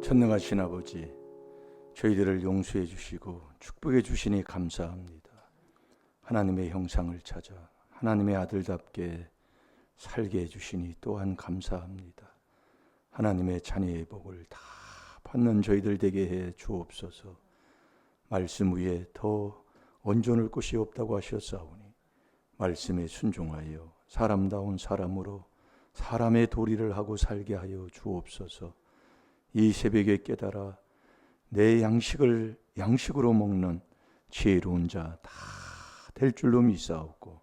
전능하신 아버지, 저희들을 용서해 주시고 축복해 주시니 감사합니다. 하나님의 형상을 찾아 하나님의 아들답게 살게 해주시니 또한 감사합니다. 하나님의 자녀의 복을 다 받는 저희들 되게 해 주옵소서. 말씀 위에 더 온전할 것이 없다고 하셨사오니 말씀에 순종하여 사람다운 사람으로 사람의 도리를 하고 살게 하여 주옵소서. 이 새벽에 깨달아 내 양식을 양식으로 먹는 지혜로운 자 다 될 줄로 믿사옵고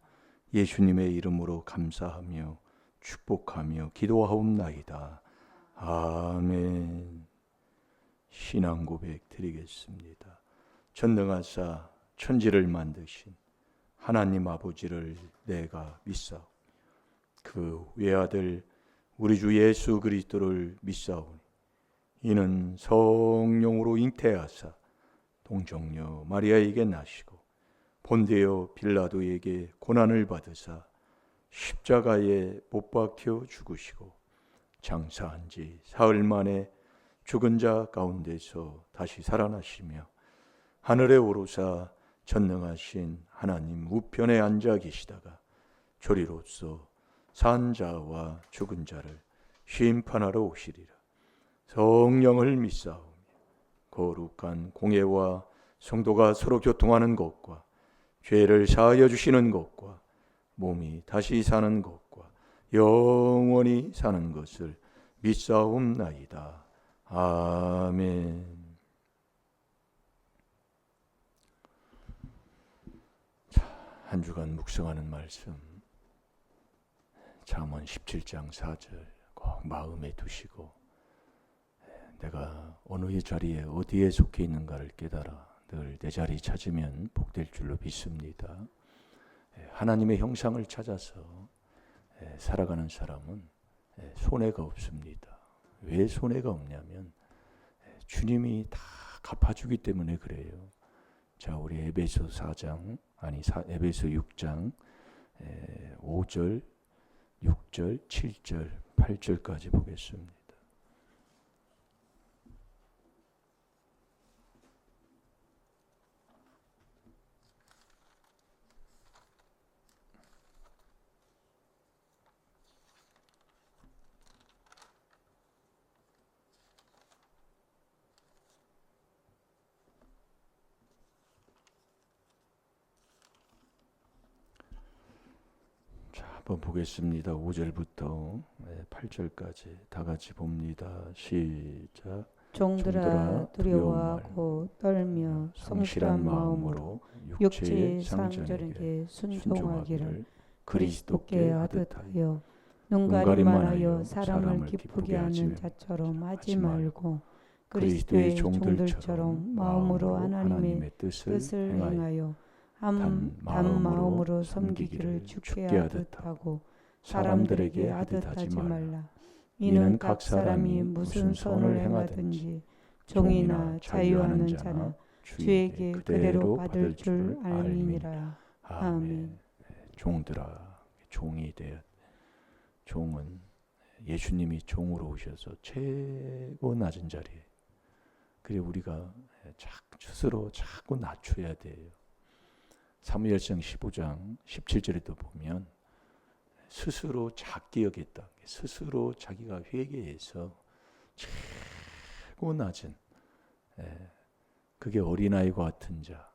예수님의 이름으로 감사하며 축복하며 기도하옵나이다. 아멘. 신앙 고백 드리겠습니다. 전능하사 천지를 만드신 하나님 아버지를 내가 믿사오며 그 외아들 우리 주 예수 그리스도를 믿사오니 이는 성령으로 잉태하사 동정녀 마리아에게 나시고 본디오 빌라도에게 고난을 받으사 십자가에 못 박혀 죽으시고 장사한 지 사흘 만에 죽은 자 가운데서 다시 살아나시며 하늘에 오르사 전능하신 하나님 우편에 앉아 계시다가 조리로서 산 자와 죽은 자를 심판하러 오시리라. 성령을 믿사오며 거룩한 공예와 성도가 서로 교통하는 것과 죄를 사하여 주시는 것과 몸이 다시 사는 것과 영원히 사는 것을 믿사옵나이다. 아멘. 한 주간 묵상하는 말씀 잠언 17장 4절 꼭 마음에 두시고 내가 어느 자리에 어디에 속해 있는가를 깨달아 늘 내 자리 찾으면 복될 줄로 믿습니다. 하나님의 형상을 찾아서 살아가는 사람은 손해가 없습니다. 왜 손해가 없냐면 주님이 다 갚아주기 때문에 그래요. 자, 우리 에베소 4장 에베소 6장 5절, 6절, 7절, 8절까지 보겠습니다. 한번 보겠습니다. 5절부터 8절까지 다 같이 봅니다. 시작. 종들아 두려워하고 떨며 성실한 마음으로 육체의 상전에게 순종하기를 그리스도께 하듯하여 눈가림만하여 사람을 기쁘게 하는 자처럼 하지 말고 그리스도의 종들처럼 마음으로 하나님의 뜻을 행하여 한 마음으로 섬기기를 주께 하듯 하고 사람들에게 하듯 하지 말라. 이는 각 사람이 무슨 선을 행하든지 종이나 자유하는 자나 주에게 그대로 받을 줄 알미니라. 아멘. 종들아, 종이 되어 종은 예수님이 종으로 오셔서 최고 낮은 자리에 그래 우리가 스스로 자꾸 낮춰야 돼요. 사무엘상 15장 17절에도 보면 스스로 작게 여겼다. 스스로 자기가 회개해서 최고 낮은 그게 어린아이와 같은 자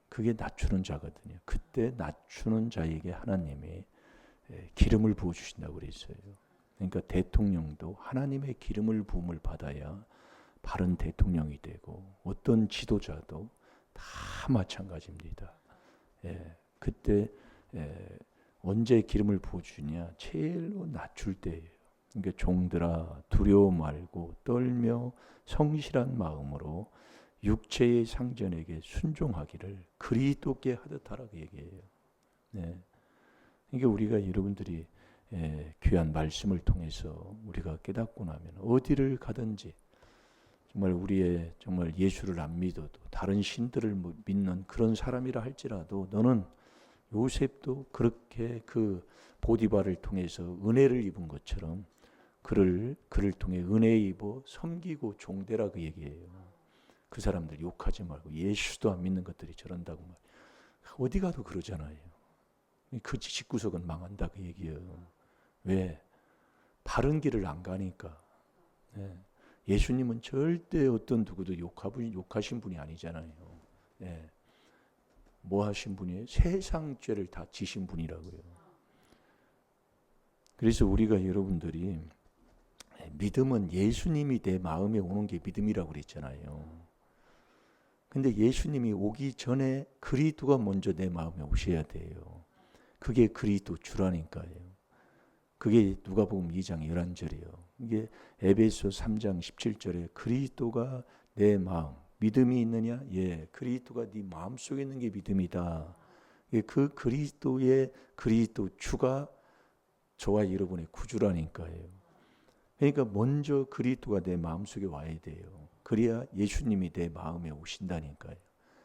그게 낮추는 자거든요. 그때 낮추는 자에게 하나님이 기름을 부어주신다고 그랬어요. 그러니까 대통령도 하나님의 기름을 부음을 받아야 바른 대통령이 되고 어떤 지도자도 다 마찬가지입니다. 그때 언제 기름을 부어주냐? 제일로 낮출 때예요. 그러니까 종들아 두려워 말고 떨며 성실한 마음으로 육체의 상전에게 순종하기를 그리스도께 하듯 하라고 얘기해요. 그러니까 우리가 여러분들이 귀한 말씀을 통해서 우리가 깨닫고 나면 어디를 가든지 정말 우리의 정말 예수를 안 믿어도 다른 신들을 믿는 그런 사람이라 할지라도 너는 요셉도 그렇게 그 보디발을 통해서 은혜를 입은 것처럼 그를 통해 은혜 입어 섬기고 종되라 그 얘기예요. 그 사람들 욕하지 말고 예수도 안 믿는 것들이 저런다고 말. 어디 가도 그러잖아요. 그 집구석은 망한다 그 얘기예요. 왜? 바른 길을 안 가니까. 네. 예수님은 절대 어떤 누구도 욕하신 분이 아니잖아요. 네. 뭐 하신 분이에요? 세상 죄를 다 지신 분이라고요. 그래서 우리가 여러분들이 믿음은 예수님이 내 마음에 오는 게 믿음이라고 그랬잖아요. 근데 예수님이 오기 전에 그리스도가 먼저 내 마음에 오셔야 돼요. 그게 그리스도 주라니까요. 그게 누가복음 2장 11절이에요. 이게 에베소 3장 17절에 그리스도가 내 마음, 믿음이 있느냐? 예, 그리스도가 네 마음속에 있는 게 믿음이다. 그 그리스도의 그리스도 주가 저와 여러분의 구주라니까요. 그러니까 먼저 그리스도가 내 마음속에 와야 돼요. 그래야 예수님이 내 마음에 오신다니까요.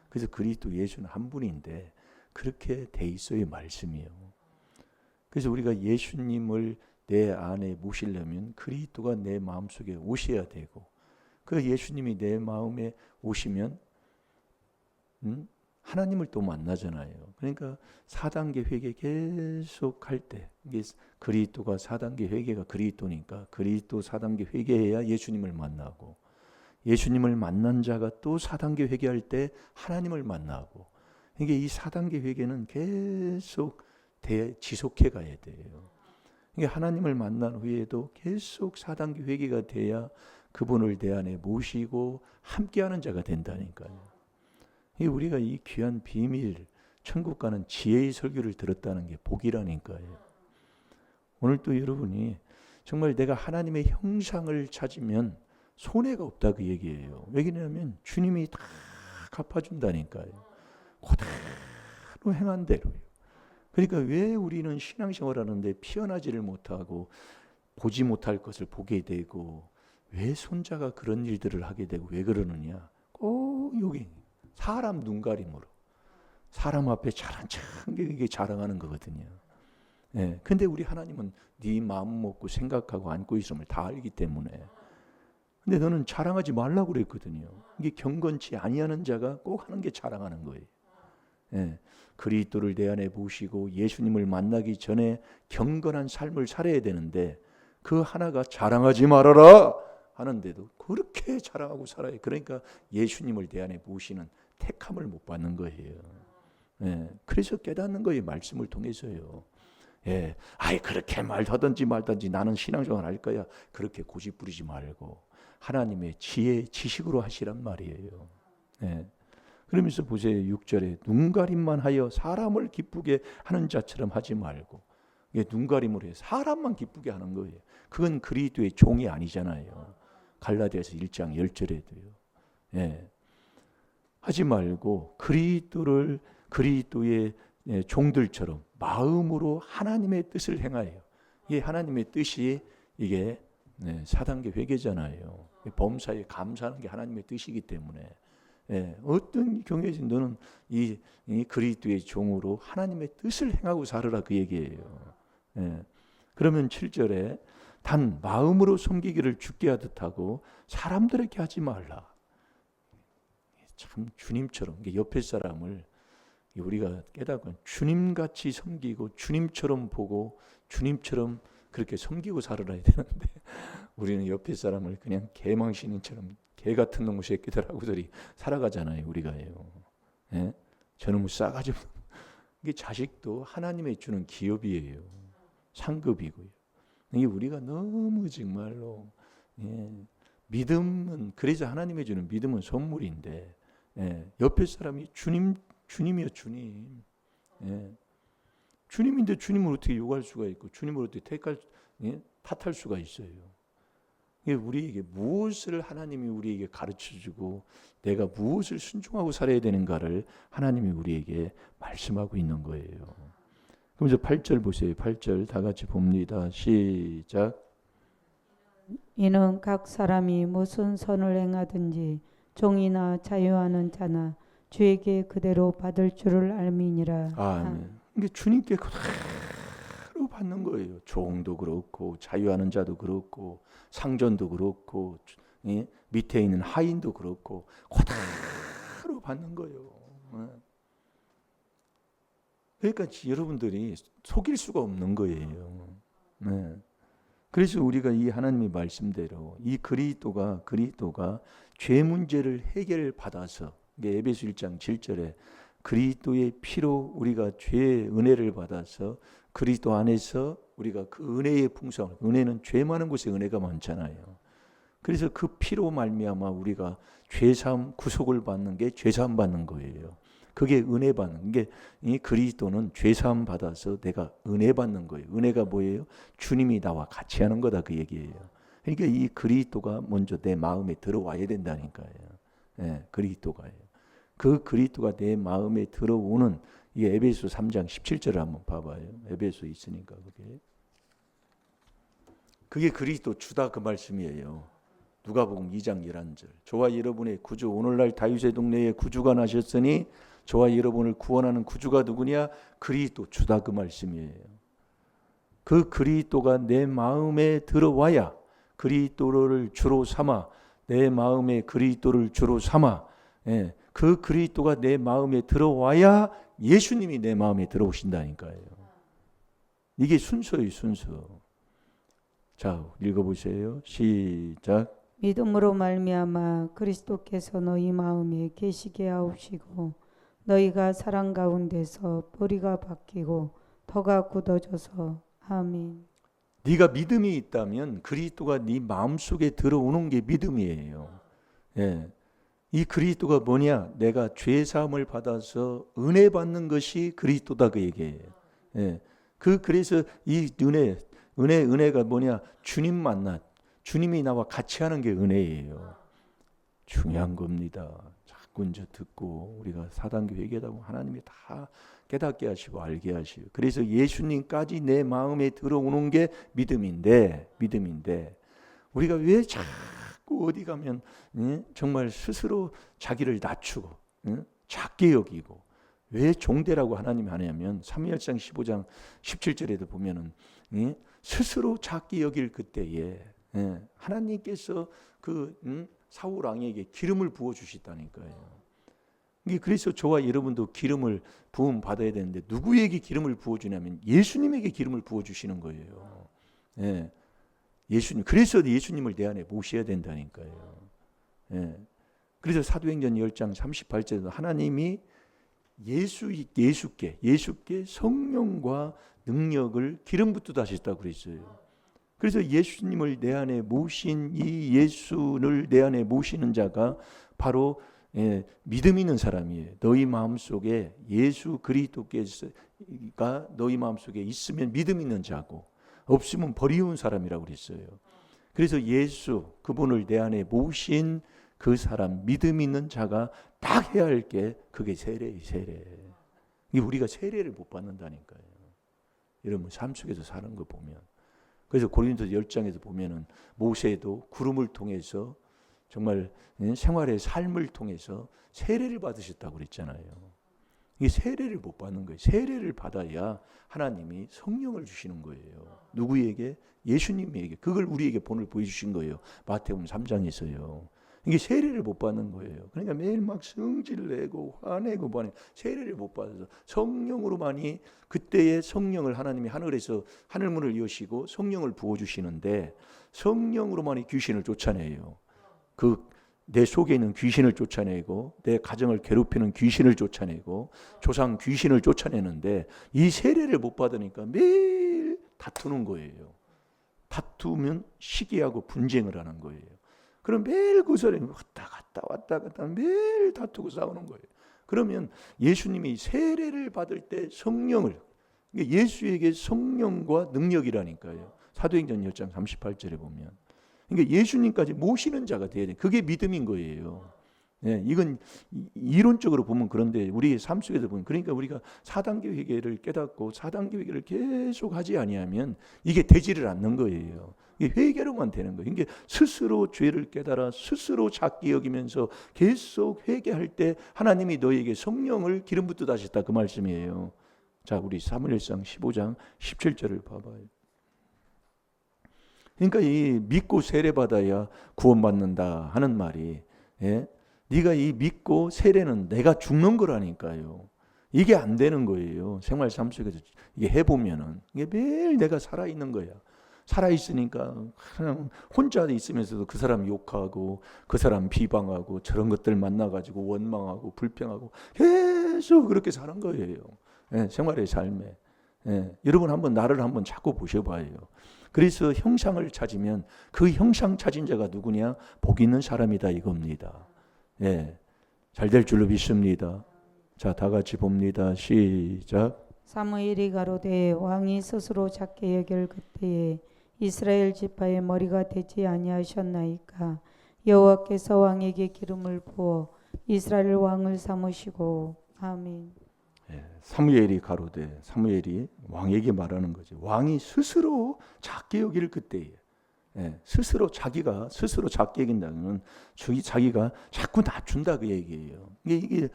그래서 그리스도 예수는 한 분인데 그렇게 돼 있어요, 말씀이요. 그래서 우리가 예수님을 내 안에 모시려면 그리스도가 내 마음속에 오셔야 되고, 그 예수님이 내 마음에 오시면 하나님을 또 만나잖아요. 그러니까 4단계 회개 계속 할 때, 이게 그리스도가 4단계 회개가 그리스도니까 그리스도 4단계 회개해야 예수님을 만나고, 예수님을 만난 자가 또 4단계 회개할 때 하나님을 만나고, 이게 이 4단계 회개는 계속 지속해 가야 돼요. 이게 하나님을 만난 후에도 계속 4단계 회개가 돼야 그분을 내 안에 모시고 함께하는 자가 된다니까요. 우리가 이 귀한 비밀, 천국 가는 지혜의 설교를 들었다는 게 복이라니까요. 오늘 또 여러분이 정말 내가 하나님의 형상을 찾으면 손해가 없다 그 얘기예요. 왜냐하면 주님이 다 갚아준다니까요. 그대로 행한 대로요. 그러니까 왜 우리는 신앙생활 하는데 피어나지를 못하고 보지 못할 것을 보게 되고, 왜 손자가 그런 일들을 하게 되고 왜 그러느냐? 꼭 여기 사람 눈가림으로, 사람 앞에 잘한 척하게 자랑하는 거거든요. 예, 근데 우리 하나님은 네 마음 먹고 생각하고 안고 있음을 다 알기 때문에. 근데 너는 자랑하지 말라고 그랬거든요. 이게 경건치 아니하는 자가 꼭 하는 게 자랑하는 거예요. 예, 그리스도를 내 안에 모시고 예수님을 만나기 전에 경건한 삶을 살아야 되는데, 그 하나가 자랑하지 말아라 하는데도 그렇게 자랑하고 살아요. 그러니까 예수님을 내 안에 모시는 택함을 못 받는 거예요. 예, 그래서 깨닫는 거예요. 말씀을 통해서요. 예, 아이 그렇게 말하든지 말든지 나는 신앙생활 할 거야. 그렇게 고집 부리지 말고 하나님의 지혜, 지식으로 하시란 말이에요. 예. 그러면서 보세요. 6절에 눈가림만 하여 사람을 기쁘게 하는 자처럼 하지 말고, 이게 눈가림으로 해서 사람만 기쁘게 하는 거예요. 그건 그리스도의 종이 아니잖아요. 갈라디아서 1장 10절에도요. 예. 하지 말고 그리스도의 종들처럼 마음으로 하나님의 뜻을 행하여. 이게 하나님의 뜻이 이게 4단계 회개잖아요. 범사에 감사하는 게 하나님의 뜻이기 때문에. 예, 어떤 경우에든 너는 이 그리스도의 종으로 하나님의 뜻을 행하고 살으라 그 얘기예요. 예, 그러면 7절에 단 마음으로 섬기기를 주께 하듯 하고 사람들에게 하지 말라. 참 주님처럼, 옆에 사람을 우리가 깨닫고 주님같이 섬기고 주님처럼 보고 주님처럼 그렇게 섬기고 살아야 되는데, 우리는 옆에 사람을 그냥 개망신인처럼 개 같은 놈의 새끼들하고들이 살아가잖아요. 우리가요. 예? 저놈의 싸가지 없는. 이게 자식도 하나님의 주는 기업이에요. 상급이고요. 이게 우리가 너무 정말로 믿음은, 그래서 하나님의 주는 믿음은 선물인데, 옆에 사람이 주님이요 주님. 주님인데 주님을 어떻게 욕할 수가 있고 주님을 어떻게 탓할 수가 있어요. 우리에게 무엇을 하나님이 우리에게 가르쳐주고 내가 무엇을 순종하고 살아야 되는가를 하나님이 우리에게 말씀하고 있는 거예요. 그러면서 8절 보세요. 8절 다 같이 봅니다. 시작. 이는 각 사람이 무슨 선을 행하든지 종이나 자유하는 자나 주에게 그대로 받을 줄을 알미니라. 아멘. 이게 주님께 그대로 받는 거예요. 종도 그렇고 자유하는 자도 그렇고 상전도 그렇고 밑에 있는 하인도 그렇고 그대로 받는 거예요. 그러니까 여러분들이 속일 수가 없는 거예요. 그래서 우리가 이 하나님의 말씀대로 이 그리스도가 죄 문제를 해결받아서 에베소 1장 7절에 그리스도의 피로 우리가 죄의 은혜를 받아서 그리스도 안에서 우리가 그 은혜의 풍성, 은혜는 죄 많은 곳에 은혜가 많잖아요. 그래서 그 피로 말미암아 우리가 죄사함 구속을 받는 게 죄사함 받는 거예요. 그게 은혜 받는 게 이 그리스도는 죄사함 받아서 내가 은혜 받는 거예요. 은혜가 뭐예요? 주님이 나와 같이 하는 거다 그 얘기예요. 그러니까 이 그리스도가 먼저 내 마음에 들어와야 된다니까요. 그리스도가요. 그 그리스도가 내 마음에 들어오는 이 에베소 3장 17절을 한번 봐봐요. 에베소 있으니까 그게 그리스도 주다 그 말씀이에요. 누가복음 2장 11절. 저와 여러분의 구주 오늘날 다윗의 동네에 구주가 나셨으니 저와 여러분을 구원하는 구주가 누구냐? 그리스도 주다 그 말씀이에요. 그 그리스도가 내 마음에 들어와야 그리스도를 주로 삼아 내 마음에 그리스도를 주로 삼아 그 그리스도가 내 마음에 들어와야 예수님이 내 마음에 들어오신다니까요. 이게 순서예요, 순서. 자, 읽어보세요. 시작. 믿음으로 말미암아 그리스도께서 너희 마음에 계시게 하옵시고 너희가 사랑 가운데서 뿌리가 박히고 터가 굳어져서 아멘. 네가 믿음이 있다면 그리스도가 네 마음속에 들어오는 게 믿음이에요. 이 그리스도가 뭐냐? 내가 죄 사함을 받아서 은혜 받는 것이 그리스도다 그 얘기예요. 그래서 이 은혜가 뭐냐? 주님 만나 주님이 나와 같이 하는 게 은혜예요. 중요한 겁니다. 자꾸 이제 듣고 우리가 4단계 회개하다 보면 하나님이 다 깨닫게 하시고 알게 하시고 그래서 예수님까지 내 마음에 들어오는 게 믿음인데 우리가 왜 자꾸 어디 가면 정말 스스로 자기를 낮추고 작게 여기고 왜 종대라고 하나님이 하냐면 사무엘상 15장 17절에도 보면은 스스로 작게 여길 그때에 하나님께서 그 사울 왕에게 기름을 부어 주시다니까요. 그래서 저와 여러분도 기름을 부음 받아야 되는데 누구에게 기름을 부어 주냐면 예수님에게 기름을 부어 주시는 거예요. 예수님. 그래서 예수님을 내 안에 모셔야 된다니까요. 그래서 사도행전 10장 38절에도 하나님이 예수께 성령과 능력을 기름 붓듯 하셨다고 그랬어요. 그래서 예수님을 내 안에 모신 이 예수를 내 안에 모시는 자가 바로 믿음 있는 사람이에요. 너희 마음속에 예수 그리스도께서가 너희 마음속에 있으면 믿음 있는 자고 없으면 버리운 사람이라고 그랬어요. 그래서 예수 그분을 내 안에 모신 그 사람 믿음 있는 자가 딱 해야 할 게 그게 세례예요. 세례. 이게 우리가 세례를 못 받는다니까요. 여러분 삶 속에서 사는 거 보면 그래서 고린도서 10장에서 보면은 모세도 구름을 통해서 정말 생활의 삶을 통해서 세례를 받으셨다고 그랬잖아요. 이게 세례를 못 받는 거예요. 세례를 받아야 하나님이 성령을 주시는 거예요. 누구에게? 예수님에게. 그걸 우리에게 본을 보여주신 거예요. 마태복음 3장에서요. 이게 세례를 못 받는 거예요. 그러니까 매일 막 성질 내고 화내고 세례를 못 받아서 성령으로만이 그때의 성령을 하나님이 하늘에서 하늘문을 여시고 성령을 부어주시는데 성령으로만이 귀신을 쫓아내요. 내 속에 있는 귀신을 쫓아내고 내 가정을 괴롭히는 귀신을 쫓아내고 조상 귀신을 쫓아내는데 이 세례를 못 받으니까 매일 다투는 거예요. 다투면 시기하고 분쟁을 하는 거예요. 그럼 매일 그 소리 왔다 갔다 매일 다투고 싸우는 거예요. 그러면 예수님이 세례를 받을 때 성령을 예수에게 성령과 능력이라니까요. 사도행전 10장 38절에 보면 그러니까 예수님까지 모시는 자가 돼야 돼. 그게 믿음인 거예요. 이건 이론적으로 보면 그런데 우리의 삶 속에서 보면 그러니까 우리가 4단계 회개를 깨닫고 4단계 회개를 계속 하지 아니하면 이게 되지를 않는 거예요. 이게 회개로만 되는 거예요. 이게 스스로 죄를 깨달아 스스로 작게 여기면서 계속 회개할 때 하나님이 너에게 성령을 기름 붓듯 하셨다 그 말씀이에요. 자, 우리 사무엘상 15장 17절을 봐봐요. 그러니까 이 믿고 세례받아야 구원받는다 하는 말이, 예? 네가 이 믿고 세례는 내가 죽는 거라니까요. 이게 안 되는 거예요. 생활 삶 속에서 이게 해보면은 이게 매일 내가 살아있는 거야. 살아있으니까 그냥 혼자 있으면서도 그 사람 욕하고 그 사람 비방하고 저런 것들 만나가지고 원망하고 불평하고 계속 그렇게 사는 거예요. 예, 생활의 삶에. 예, 여러분 한번 나를 한번 자꾸 보셔봐요. 그래서 형상을 찾으면 그 형상 찾은 자가 누구냐? 복 있는 사람이다 이겁니다. 예, 잘 될 줄로 믿습니다. 자, 다 같이 봅니다. 시작. 사무엘이 가로되 왕이 스스로 작게 여길 그때에 이스라엘 지파의 머리가 되지 아니하셨나이까. 여호와께서 왕에게 기름을 부어 이스라엘 왕을 삼으시고. 아멘. 예, 사무엘이 가로되, 사무엘이 왕에게 말하는 거죠. 왕이 스스로 작게 여길 그때에, 예, 스스로 자기가 스스로 작게 여긴다는 자기가 자꾸 낮춘다 그 얘기예요. 이게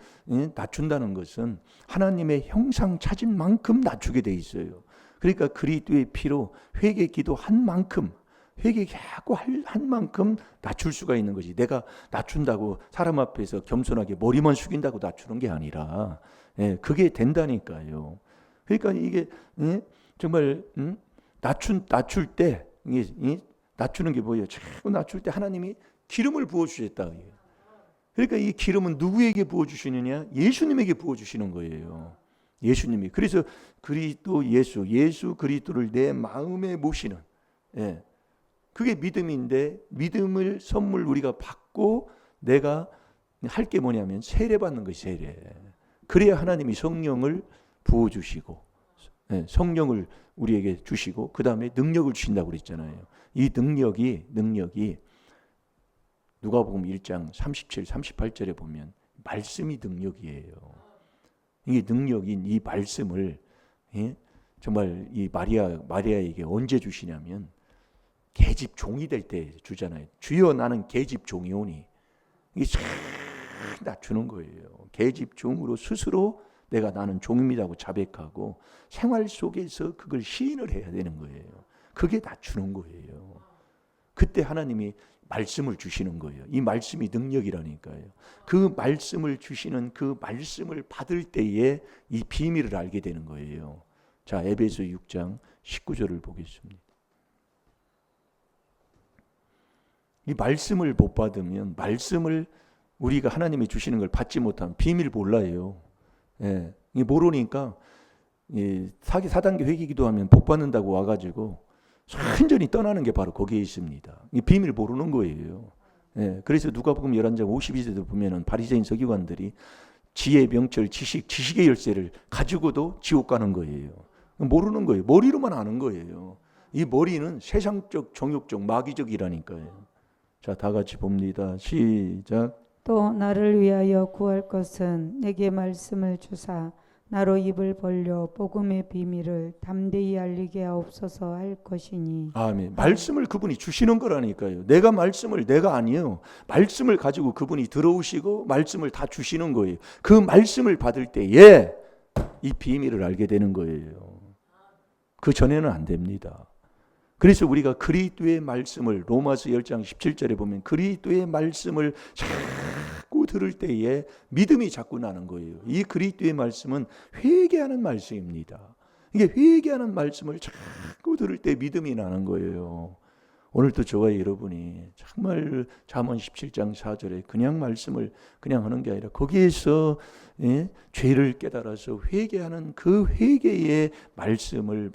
낮춘다는 것은 하나님의 형상 찾은 만큼 낮추게 돼 있어요. 그러니까 그리스도의 피로 회개 기도한 만큼, 회개하고 한 만큼 낮출 수가 있는 거지. 내가 낮춘다고 사람 앞에서 겸손하게 머리만 숙인다고 낮추는 게 아니라, 예, 그게 된다니까요. 그러니까 이게 정말 낮출 때 낮추는 게 뭐예요? 자꾸 낮출 때 하나님이 기름을 부어주셨다. 그러니까 이 기름은 누구에게 부어주시느냐? 예수님에게 부어주시는 거예요. 예수님이. 그래서 그리스도 예수 그리스도를 내 마음에 모시는, 예, 그게 믿음인데, 믿음을 선물 우리가 받고 내가 할 게 뭐냐면 세례 받는 것이 세례. 그래야 하나님이 성령을 부어주시고, 예, 성령을 우리에게 주시고 그 다음에 능력을 주신다고 그랬잖아요. 이 능력이 누가복음 1장 37, 38절에 보면 말씀이 능력이에요. 이 능력인 이 말씀을, 예, 정말 이 마리아에게 언제 주시냐면 계집 종이 될 때 주잖아요. 주여 나는 계집 종이오니. 이게 쫙 낮추는 거예요. 계집 종으로 스스로 내가 나는 종입니다고 자백하고 생활 속에서 그걸 시인을 해야 되는 거예요. 그게 낮추는 거예요. 그때 하나님이 말씀을 주시는 거예요. 이 말씀이 능력이라니까요. 그 말씀을 주시는 그 말씀을 받을 때에 이 비밀을 알게 되는 거예요. 자, 에베소 6장 19절을 보겠습니다. 이 말씀을 못 받으면, 말씀을 우리가 하나님이 주시는 걸 받지 못하면 비밀 몰라요. 예, 모르니까 사단계 회개 기도하면 복 받는다고 와가지고 완전히 떠나는 게 바로 거기에 있습니다. 이 비밀 모르는 거예요. 예, 그래서 누가복음 11장 52절도 보면은 바리새인 서기관들이 지혜, 명철, 지식의 열쇠를 가지고도 지옥 가는 거예요. 모르는 거예요. 머리로만 아는 거예요. 이 머리는 세상적, 정욕적, 마귀적이라니까요. 자, 다 같이 봅니다. 시작. 또 나를 위하여 구할 것은 내게 말씀을 주사 나로 입을 벌려 복음의 비밀을 담대히 알리게 하옵소서 할 것이니. 아멘. 말씀을 그분이 주시는 거라니까요. 내가 아니에요. 말씀을 가지고 그분이 들어오시고 말씀을 다 주시는 거예요. 그 말씀을 받을 때에 이 비밀을 알게 되는 거예요. 그 전에는 안 됩니다. 그래서 우리가 그리스도의 말씀을 로마서 10장 17절에 보면 그리스도의 말씀을 자꾸 들을 때에 믿음이 자꾸 나는 거예요. 이 그리스도의 말씀은 회개하는 말씀입니다. 이게 회개하는 말씀을 자꾸 들을 때 믿음이 나는 거예요. 오늘도 저와 여러분이 정말 잠언 17장 4절에 그냥 말씀을 그냥 하는 게 아니라 거기에서, 예, 죄를 깨달아서 회개하는 그 회개의 말씀을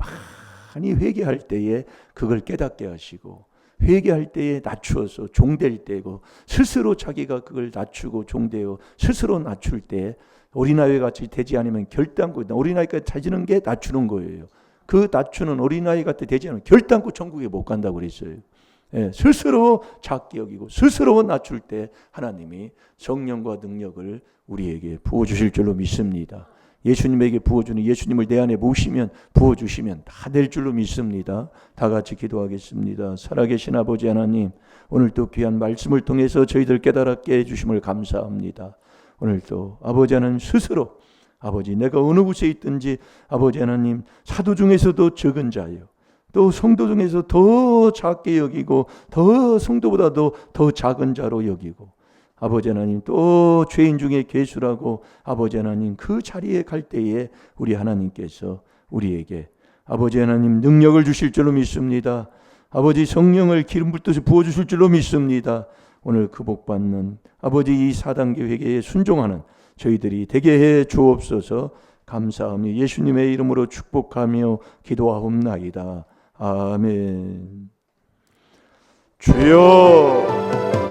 많이 회개할 때에 그걸 깨닫게 하시고, 회개할 때에 낮추어서 종될 때고, 스스로 자기가 그걸 낮추고 종되어 스스로 낮출 때 어린아이 같이 되지 않으면 결단코, 어린아이까지 찾는 게 낮추는 거예요. 그 낮추는 어린아이 같이 되지 않으면 결단코 천국에 못 간다고 그랬어요. 예, 스스로 작게 여기고 스스로 낮출 때 하나님이 성령과 능력을 우리에게 부어주실 줄로 믿습니다. 예수님에게 부어주는, 예수님을 내 안에 모시면 부어주시면 다 될 줄로 믿습니다. 다 같이 기도하겠습니다. 살아계신 아버지 하나님, 오늘 또 귀한 말씀을 통해서 저희들 깨달았게 해주심을 감사합니다. 오늘 또 아버지 하나님 스스로 아버지, 내가 어느 곳에 있든지 아버지 하나님, 사도 중에서도 적은 자요, 또 성도 중에서 더 작게 여기고 더 성도보다도 더 작은 자로 여기고, 아버지 하나님, 또 죄인 중에 괴수라고 아버지 하나님, 그 자리에 갈 때에 우리 하나님께서 우리에게 아버지 하나님 능력을 주실 줄로 믿습니다. 아버지 성령을 기름 붓듯이 부어주실 줄로 믿습니다. 오늘 그 복받는 아버지 이 4단계 회개에 순종하는 저희들이 되게 해 주옵소서. 감사하며 예수님의 이름으로 축복하며 기도하옵나이다. 아멘. 주여